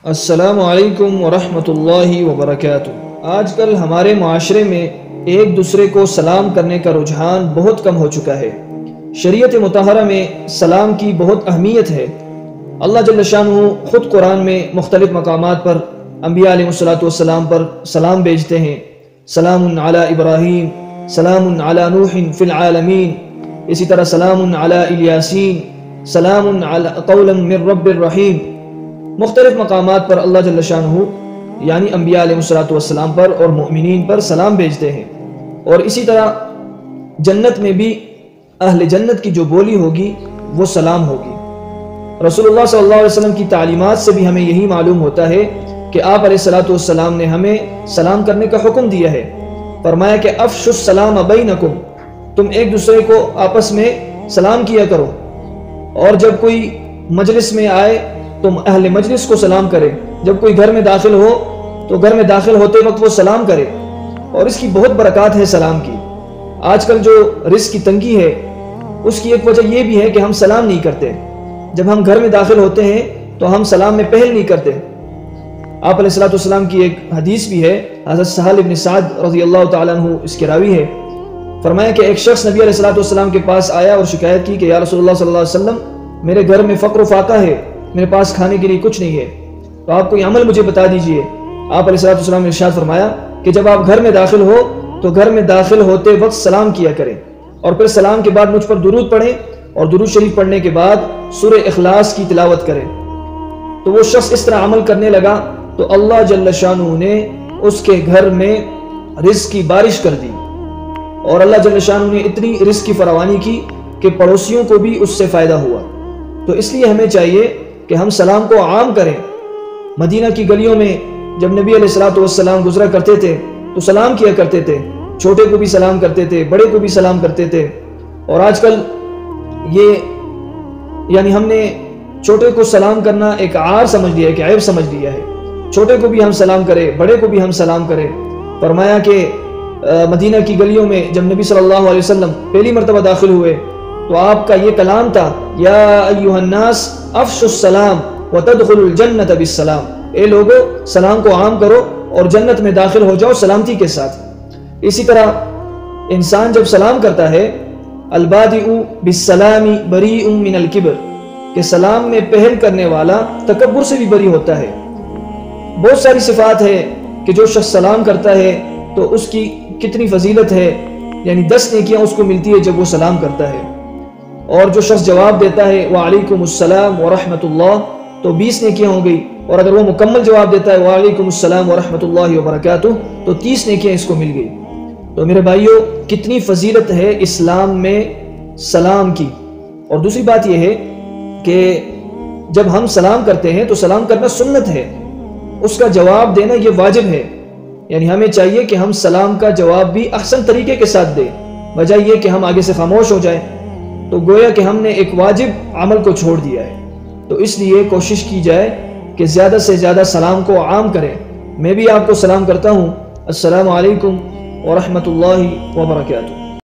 السلام علیکم ورحمۃ اللہ وبرکاتہ۔ آج کل ہمارے معاشرے میں ایک دوسرے کو سلام کرنے کا رجحان بہت کم ہو چکا ہے۔ شریعت مطہرہ میں سلام کی بہت اہمیت ہے۔ اللہ جل شانہ خود قرآن میں مختلف مقامات پر انبیاء علیہ السلام پر سلام بھیجتے ہیں۔ سلام علی ابراہیم، سلام علی نوح فی العالمین، اسی طرح سلام علی الیاسین، سلام علی قولا من رب الرحیم۔ مختلف مقامات پر اللہ جل شانہ یعنی انبیاء علیہ السلام پر اور مؤمنین پر سلام بھیجتے ہیں۔ اور اسی طرح جنت میں بھی اہل جنت کی جو بولی ہوگی وہ سلام ہوگی۔ رسول اللہ صلی اللہ علیہ وسلم کی تعلیمات سے بھی ہمیں یہی معلوم ہوتا ہے کہ آپ علیہ السلام نے ہمیں سلام کرنے کا حکم دیا ہے۔ فرمایا کہ افشوا السلام بینکم، تم ایک دوسرے کو آپس میں سلام کیا کرو، اور جب کوئی مجلس میں آئے تم اہل مجلس کو سلام کرے، جب کوئی گھر میں داخل ہو تو گھر میں داخل ہوتے وقت وہ سلام کرے، اور اس کی بہت برکات ہے سلام کی۔ آج کل جو رزق کی تنگی ہے اس کی ایک وجہ یہ بھی ہے کہ ہم سلام نہیں کرتے۔ جب ہم گھر میں داخل ہوتے ہیں تو ہم سلام میں پہل نہیں کرتے۔ آپ علیہ السلام کی ایک حدیث بھی ہے، حضرت سہل بن سعد رضی اللہ تعالیٰ عنہ اس کے راوی ہے۔ فرمایا کہ ایک شخص نبی علیہ السلام کے پاس آیا اور شکایت کی کہ یا رسول اللہ صلی اللہ علیہ وسلم، میرے گھر میں فقر و فاقہ ہے، میرے پاس کھانے کے لیے کچھ نہیں ہے، تو آپ کوئی عمل مجھے بتا دیجئے۔ آپ علیہ السلام نے ارشاد فرمایا کہ جب آپ گھر میں داخل ہو تو گھر میں داخل ہوتے وقت سلام کیا کریں، اور پھر سلام کے بعد مجھ پر درود پڑھیں، اور درود شریف پڑھنے کے بعد سورہ اخلاص کی تلاوت کریں۔ تو وہ شخص اس طرح عمل کرنے لگا تو اللہ جل شانہ نے اس کے گھر میں رزق کی بارش کر دی، اور اللہ جل شانہ نے اتنی رزق کی فراوانی کی کہ پڑوسیوں کو بھی اس سے فائدہ ہوا۔ تو اس لیے ہمیں چاہیے کہ ہم سلام کو عام کریں۔ مدینہ کی گلیوں میں جب نبی علیہ السلام گزرا کرتے تھے تو سلام کیا کرتے تھے، چھوٹے کو بھی سلام کرتے تھے، بڑے کو بھی سلام کرتے تھے۔ اور آج کل یعنی ہم نے چھوٹے کو سلام کرنا ایک عار سمجھ لیا ہے، کہ عیب سمجھ لیا ہے۔ چھوٹے کو بھی ہم سلام کریں، بڑے کو بھی ہم سلام کریں۔ فرمایا کہ مدینہ کی گلیوں میں جب نبی صلی اللہ علیہ وسلم پہلی مرتبہ داخل ہوئے تو آپ کا یہ کلام تھا، یا ایھا الناس افشوا السلام وتدخلوا الجنۃ بالسلام، اے لوگو سلام کو عام کرو اور جنت میں داخل ہو جاؤ سلامتی کے ساتھ۔ اسی طرح انسان جب سلام کرتا ہے، البادئ بالسلام بریء من الکبر، کہ سلام میں پہل کرنے والا تکبر سے بھی بری ہوتا ہے۔ بہت ساری صفات ہے کہ جو شخص سلام کرتا ہے تو اس کی کتنی فضیلت ہے، یعنی 10 نیکیاں اس کو ملتی ہے جب وہ سلام کرتا ہے۔ اور جو شخص جواب دیتا ہے وعلیکم السلام ورحمۃ اللہ تو 20 نیکیاں ہو گئی، اور اگر وہ مکمل جواب دیتا ہے وعلیکم السلام ورحمۃ اللہ وبرکاتہ تو 30 نیکیاں اس کو مل گئی۔ تو میرے بھائیوں، کتنی فضیلت ہے اسلام میں سلام کی۔ اور دوسری بات یہ ہے کہ جب ہم سلام کرتے ہیں تو سلام کرنا سنت ہے، اس کا جواب دینا یہ واجب ہے۔ یعنی ہمیں چاہیے کہ ہم سلام کا جواب بھی احسن طریقے کے ساتھ دیں، وجہ یہ کہ ہم آگے سے خاموش ہو جائیں تو گویا کہ ہم نے ایک واجب عمل کو چھوڑ دیا ہے۔ تو اس لیے کوشش کی جائے کہ زیادہ سے زیادہ سلام کو عام کریں۔ میں بھی آپ کو سلام کرتا ہوں، السلام علیکم ورحمۃ اللہ وبرکاتہ۔